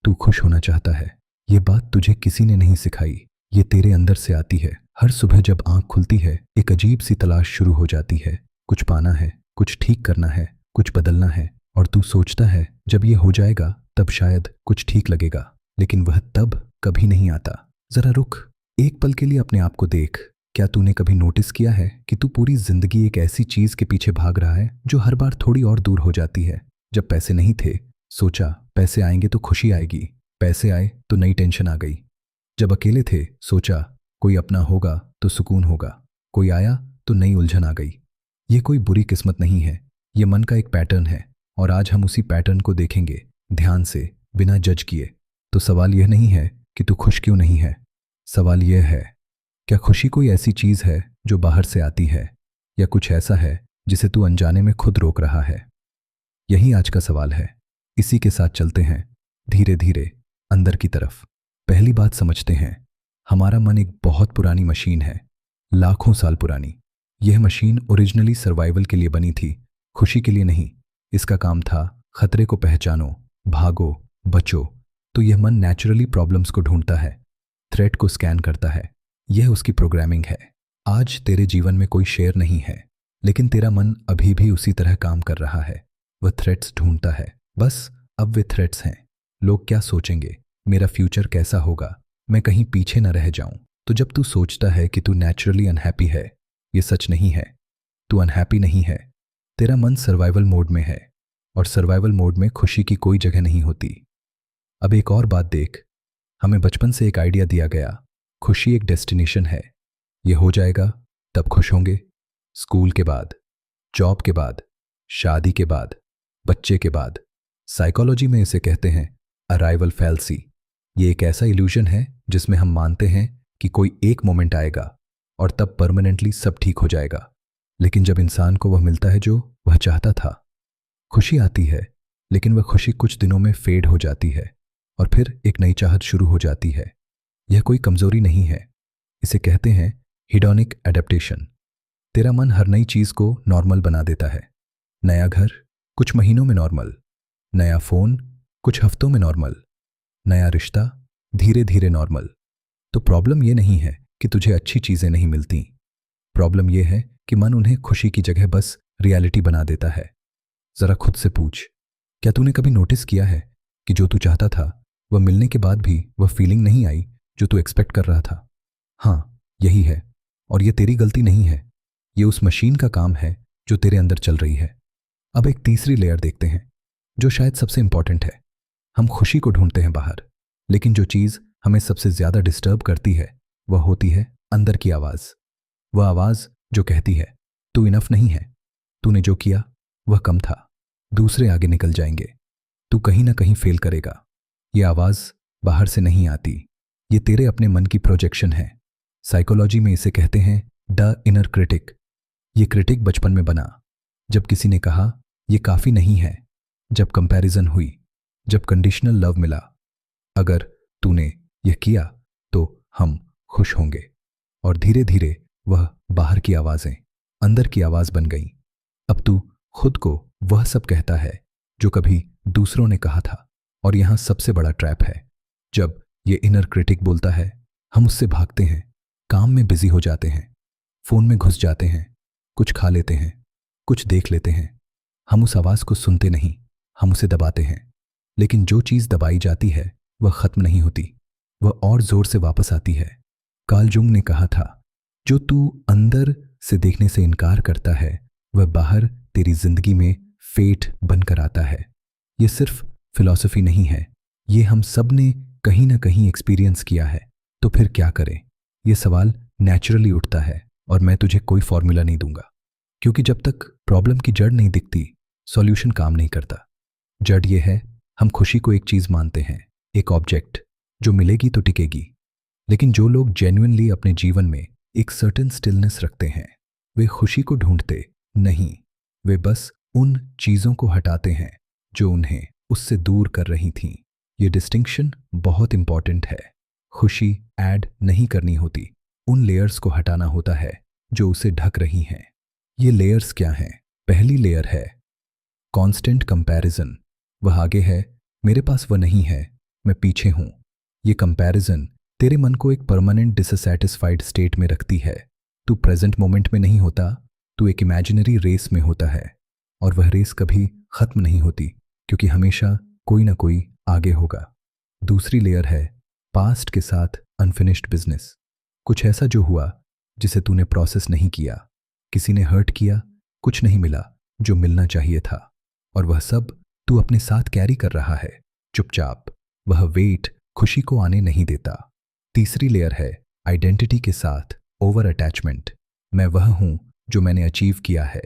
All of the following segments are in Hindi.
तू खुश होना चाहता है। ये बात तुझे किसी ने नहीं सिखाई, ये तेरे अंदर से आती है। हर सुबह जब आंख खुलती है एक अजीब सी तलाश शुरू हो जाती है। कुछ पाना है, कुछ ठीक करना है, कुछ बदलना है। और तू सोचता है जब ये हो जाएगा तब शायद कुछ ठीक लगेगा, लेकिन वह तब कभी नहीं आता। जरा रुक, एक पल के लिए अपने आप को देख। क्या तूने कभी नोटिस किया है कि तू पूरी जिंदगी एक ऐसी चीज के पीछे भाग रहा है जो हर बार थोड़ी और दूर हो जाती है? जब पैसे नहीं थे, सोचा पैसे आएंगे तो खुशी आएगी। पैसे आए तो नई टेंशन आ गई। जब अकेले थे, सोचा कोई अपना होगा तो सुकून होगा। कोई आया तो नई उलझन आ गई। ये कोई बुरी किस्मत नहीं है, ये मन का एक पैटर्न है। और आज हम उसी पैटर्न को देखेंगे, ध्यान से, बिना जज किए। तो सवाल यह नहीं है कि तू खुश क्यों नहीं है, सवाल यह है क्या खुशी कोई ऐसी चीज है जो बाहर से आती है, या कुछ ऐसा है जिसे तू अनजाने में खुद रोक रहा है? यही आज का सवाल है। इसी के साथ चलते हैं धीरे धीरे अंदर की तरफ। पहली बात समझते हैं, हमारा मन एक बहुत पुरानी मशीन है, लाखों साल पुरानी। यह मशीन ओरिजिनली सर्वाइवल के लिए बनी थी, खुशी के लिए नहीं। इसका काम था खतरे को पहचानो, भागो, बचो। तो यह मन नेचुरली प्रॉब्लम्स को ढूंढता है, थ्रेट को स्कैन करता है। यह उसकी प्रोग्रामिंग है। आज तेरे जीवन में कोई शेर नहीं है, लेकिन तेरा मन अभी भी उसी तरह काम कर रहा है। वह थ्रेट्स ढूंढता है, बस अब वे थ्रेट्स हैं। लोग क्या सोचेंगे, मेरा फ्यूचर कैसा होगा, मैं कहीं पीछे न रह जाऊं। तो जब तू सोचता है कि तू नेचुरली अनहैप्पी है, ये सच नहीं है। तू अनहैप्पी नहीं है, तेरा मन सर्वाइवल मोड में है, और सर्वाइवल मोड में खुशी की कोई जगह नहीं होती। अब एक और बात देख, हमें बचपन से एक आइडिया दिया गया, खुशी एक डेस्टिनेशन है। ये हो जाएगा तब खुश होंगे। स्कूल के बाद, जॉब के बाद, शादी के बाद, बच्चे के बाद। साइकोलॉजी में इसे कहते हैं अराइवल फैल्सी। ये एक ऐसा इल्यूजन है जिसमें हम मानते हैं कि कोई एक मोमेंट आएगा और तब परमानेंटली सब ठीक हो जाएगा। लेकिन जब इंसान को वह मिलता है जो वह चाहता था, खुशी आती है, लेकिन वह खुशी कुछ दिनों में फेड हो जाती है और फिर एक नई चाहत शुरू हो जाती है। यह कोई कमजोरी नहीं है, इसे कहते हैं हिडोनिक एडेप्टेशन। तेरा मन हर नई चीज को नॉर्मल बना देता है। नया घर कुछ महीनों में नॉर्मल, नया फोन कुछ हफ्तों में नॉर्मल, नया रिश्ता धीरे धीरे नॉर्मल। तो प्रॉब्लम यह नहीं है कि तुझे अच्छी चीजें नहीं मिलती, प्रॉब्लम यह है कि मन उन्हें खुशी की जगह बस रियलिटी बना देता है। जरा खुद से पूछ, क्या तूने कभी नोटिस किया है कि जो तू चाहता था वह मिलने के बाद भी वह फीलिंग नहीं आई जो तू एक्सपेक्ट कर रहा था? हाँ, यही है। और यह तेरी गलती नहीं है, ये उस मशीन का काम है जो तेरे अंदर चल रही है। अब एक तीसरी लेयर देखते हैं जो शायद सबसे इंपॉर्टेंट है। हम खुशी को ढूंढते हैं बाहर, लेकिन जो चीज हमें सबसे ज्यादा डिस्टर्ब करती है वह होती है अंदर की आवाज। वह आवाज जो कहती है तू इनफ नहीं है, तूने जो किया वह कम था, दूसरे आगे निकल जाएंगे, तू कहीं ना कहीं फेल करेगा। यह आवाज बाहर से नहीं आती, ये तेरे अपने मन की प्रोजेक्शन है। साइकोलॉजी में इसे कहते हैं द इनर क्रिटिक। ये क्रिटिक बचपन में बना जब किसी ने कहा यह काफी नहीं है, जब कंपैरिजन हुई, जब कंडीशनल लव मिला। अगर तूने यह किया तो हम खुश होंगे। और धीरे धीरे वह बाहर की आवाजें अंदर की आवाज बन गई। अब तू खुद को वह सब कहता है जो कभी दूसरों ने कहा था। और यहां सबसे बड़ा ट्रैप है, जब ये इनर क्रिटिक बोलता है हम उससे भागते हैं, काम में बिजी हो जाते हैं, फोन में घुस जाते हैं, कुछ खा लेते हैं, कुछ देख लेते हैं। हम उस आवाज को सुनते नहीं, हम उसे दबाते हैं। लेकिन जो चीज दबाई जाती है वह खत्म नहीं होती, वह और जोर से वापस आती है। कार्ल जुंग ने कहा था जो तू अंदर से देखने से इनकार करता है वह बाहर तेरी जिंदगी में फेट बनकर आता है। यह सिर्फ फिलॉसफी नहीं है, ये हम सब ने कहीं ना कहीं एक्सपीरियंस किया है। तो फिर क्या करें? यह सवाल नेचुरली उठता है और मैं तुझे कोई फॉर्मूला नहीं दूंगा, क्योंकि जब तक प्रॉब्लम की जड़ नहीं दिखती सॉल्यूशन काम नहीं करता। जड़ यह है, हम खुशी को एक चीज मानते हैं, एक ऑब्जेक्ट जो मिलेगी तो टिकेगी। लेकिन जो लोग जेन्युइनली अपने जीवन में एक सर्टेन स्टिलनेस रखते हैं, वे खुशी को ढूंढते नहीं, वे बस उन चीजों को हटाते हैं जो उन्हें उससे दूर कर रही थीं। ये डिस्टिंक्शन बहुत इंपॉर्टेंट है। खुशी ऐड नहीं करनी होती, उन लेयर्स को हटाना होता है जो उसे ढक रही हैं। ये लेयर्स क्या हैं? पहली लेयर है कांस्टेंट कंपैरिजन। वह आगे है, मेरे पास वह नहीं है मैं पीछे हूं। ये कंपैरिजन तेरे मन को एक परमानेंट डिससैटिस्फाइड स्टेट में रखती है। तू प्रेजेंट मोमेंट में नहीं होता, तू एक इमेजिनरी रेस में होता है। और वह रेस कभी खत्म नहीं होती, क्योंकि हमेशा कोई ना कोई आगे होगा। दूसरी लेयर है पास्ट के साथ अनफिनिश्ड बिजनेस। कुछ ऐसा जो हुआ जिसे तूने प्रोसेस नहीं किया। किसी ने हर्ट किया, कुछ नहीं मिला जो मिलना चाहिए था, और वह सब तू अपने साथ कैरी कर रहा है चुपचाप। वह वेट खुशी को आने नहीं देता। तीसरी लेयर है आइडेंटिटी के साथ ओवर अटैचमेंट। मैं वह हूं जो मैंने अचीव किया है।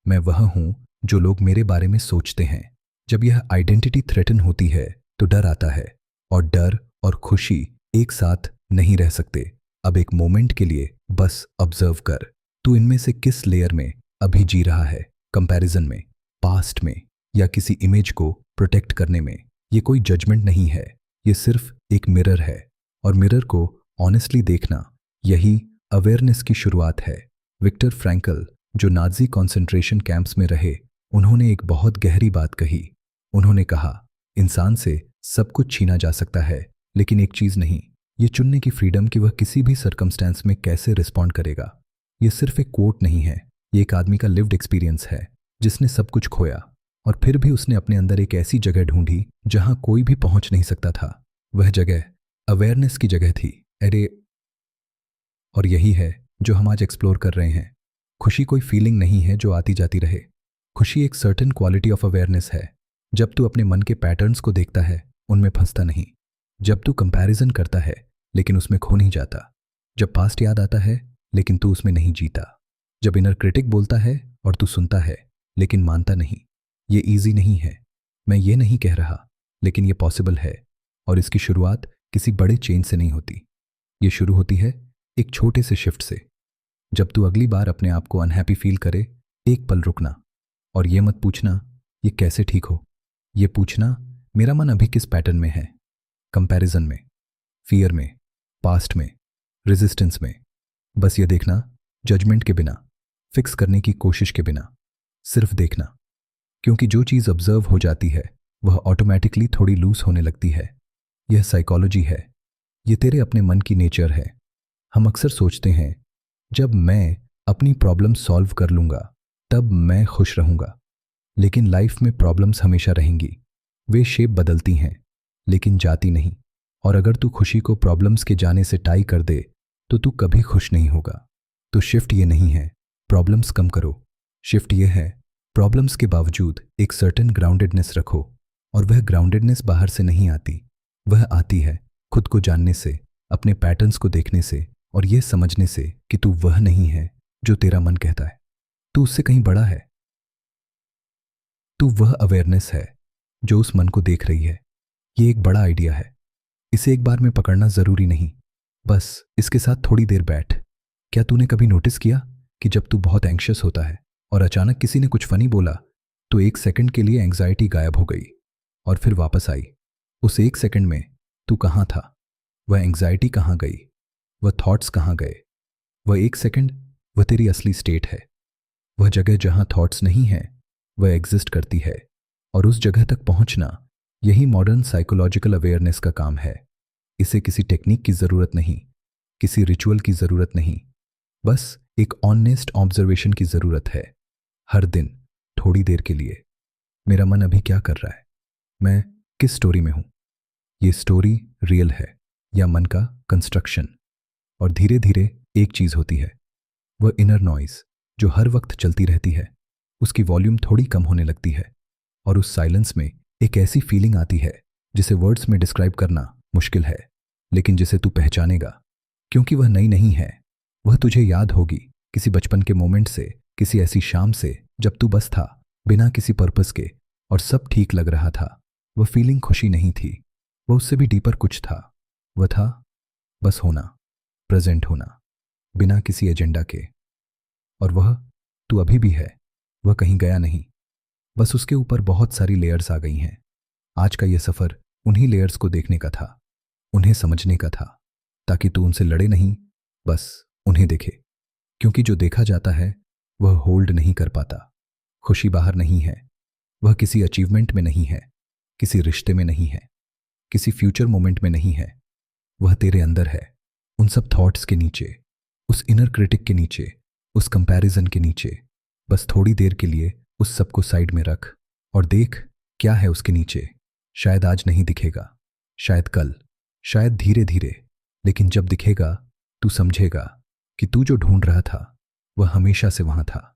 मैं वह हूं जो लोग मेरे बारे में सोचते हैं। जब यह आइडेंटिटी थ्रेटन होती है तो डर आता है, और डर और खुशी एक साथ नहीं रह सकते। अब एक मोमेंट के लिए बस ऑब्जर्व कर, तू इनमें से किस लेयर में अभी जी रहा है? कंपैरिजन में, पास्ट में, या किसी इमेज को प्रोटेक्ट करने में? ये कोई जजमेंट नहीं है, ये सिर्फ एक मिरर है। और मिरर को ऑनेस्टली देखना, यही अवेयरनेस की शुरुआत है। विक्टर फ्रैंकल, जो नाजी कॉन्सेंट्रेशन कैंप्स में रहे, उन्होंने एक बहुत गहरी बात कही। उन्होंने कहा, इंसान से सब कुछ छीना जा सकता है, लेकिन एक चीज नहीं, ये चुनने की फ्रीडम कि वह किसी भी सर्कमस्टेंस में कैसे रिस्पॉन्ड करेगा। ये सिर्फ एक कोट नहीं है, ये एक आदमी का लिव्ड एक्सपीरियंस है, जिसने सब कुछ खोया और फिर भी उसने अपने अंदर एक ऐसी जगह ढूंढी जहां कोई भी पहुंच नहीं सकता था। वह जगह अवेयरनेस की जगह थी। अरे, और यही है जो हम आज एक्सप्लोर कर रहे हैं। खुशी कोई फीलिंग नहीं है जो आती जाती रहे। खुशी एक सर्टेन क्वालिटी ऑफ अवेयरनेस है। जब तू अपने मन के पैटर्न्स को देखता है, उनमें फंसता नहीं। जब तू कंपैरिजन करता है लेकिन उसमें खो नहीं जाता। जब पास्ट याद आता है लेकिन तू उसमें नहीं जीता। जब इनर क्रिटिक बोलता है और तू सुनता है लेकिन मानता नहीं। ये ईजी नहीं है, मैं ये नहीं कह रहा, लेकिन ये पॉसिबल है। और इसकी शुरुआत किसी बड़े चेंज से नहीं होती। ये शुरू होती है एक छोटे से शिफ्ट से। जब तू अगली बार अपने आप को अनहैप्पी फील करे, एक पल रुकना, और ये मत पूछना ये कैसे ठीक हो। ये पूछना, मेरा मन अभी किस पैटर्न में है? कंपैरिजन में, फियर में, पास्ट में, रेजिस्टेंस में। बस ये देखना, जजमेंट के बिना, फिक्स करने की कोशिश के बिना, सिर्फ देखना। क्योंकि जो चीज़ ऑब्जर्व हो जाती है वह ऑटोमेटिकली थोड़ी लूज होने लगती है। यह साइकोलॉजी है, ये तेरे अपने मन की नेचर है। हम अक्सर सोचते हैं, जब मैं अपनी प्रॉब्लम सॉल्व कर लूंगा तब मैं खुश रहूंगा। लेकिन लाइफ में प्रॉब्लम्स हमेशा रहेंगी। वे शेप बदलती हैं लेकिन जाती नहीं। और अगर तू खुशी को प्रॉब्लम्स के जाने से टाई कर दे तो तू कभी खुश नहीं होगा। तो शिफ्ट ये नहीं है प्रॉब्लम्स कम करो, शिफ्ट ये है प्रॉब्लम्स के बावजूद एक सर्टेन ग्राउंडेडनेस रखो। और वह ग्राउंडेडनेस बाहर से नहीं आती, वह आती है खुद को जानने से, अपने पैटर्न्स को देखने से, और यह समझने से कि तू वह नहीं है जो तेरा मन कहता है। तू उससे कहीं बड़ा है। तू वह अवेयरनेस है जो उस मन को देख रही है। ये एक बड़ा आइडिया है, इसे एक बार में पकड़ना जरूरी नहीं, बस इसके साथ थोड़ी देर बैठ। क्या तूने कभी नोटिस किया कि जब तू बहुत एंग्शियस होता है और अचानक किसी ने कुछ फनी बोला तो एक सेकंड के लिए एंग्जाइटी गायब हो गई और फिर वापस आई? उस एक सेकंड में तू कहाँ था? वह एंग्जाइटी कहाँ गई? वह थॉट्स कहाँ गए? वह एक सेकंड, वह तेरी असली स्टेट है। वह जगह जहां थॉट्स नहीं है वह एग्जिस्ट करती है। और उस जगह तक पहुंचना, यही मॉडर्न साइकोलॉजिकल अवेयरनेस का काम है। इसे किसी टेक्निक की जरूरत नहीं, किसी रिचुअल की जरूरत नहीं, बस एक ऑनेस्ट ऑब्जर्वेशन की जरूरत है। हर दिन थोड़ी देर के लिए, मेरा मन अभी क्या कर रहा है? मैं किस स्टोरी में हूं? ये स्टोरी रियल है या मन का कंस्ट्रक्शन? और धीरे धीरे एक चीज होती है, वह इनर नॉइज जो हर वक्त चलती रहती है, उसकी वॉल्यूम थोड़ी कम होने लगती है। और उस साइलेंस में एक ऐसी फीलिंग आती है जिसे वर्ड्स में डिस्क्राइब करना मुश्किल है, लेकिन जिसे तू पहचानेगा, क्योंकि वह नई नहीं है। वह तुझे याद होगी किसी बचपन के मोमेंट से, किसी ऐसी शाम से जब तू बस था, बिना किसी पर्पस के, और सब ठीक लग रहा था। वह फीलिंग खुशी नहीं थी, वह उससे भी डीपर कुछ था। वह था बस होना, प्रेजेंट होना, बिना किसी एजेंडा के। और वह तू अभी भी है, वह कहीं गया नहीं, बस उसके ऊपर बहुत सारी लेयर्स आ गई हैं। आज का यह सफर उन्हीं लेयर्स को देखने का था, उन्हें समझने का था, ताकि तू उनसे लड़े नहीं, बस उन्हें देखे। क्योंकि जो देखा जाता है वह होल्ड नहीं कर पाता। खुशी बाहर नहीं है, वह किसी अचीवमेंट में नहीं है, किसी रिश्ते में नहीं है, किसी फ्यूचर मोमेंट में नहीं है, वह तेरे अंदर है। उन सब थॉट्स के नीचे, उस इनर क्रिटिक के नीचे, उस कंपैरिजन के नीचे। बस थोड़ी देर के लिए उस सब को साइड में रख और देख क्या है उसके नीचे। शायद आज नहीं दिखेगा, शायद कल, शायद धीरे धीरे, लेकिन जब दिखेगा तू समझेगा कि तू जो ढूंढ रहा था वह हमेशा से वहां था।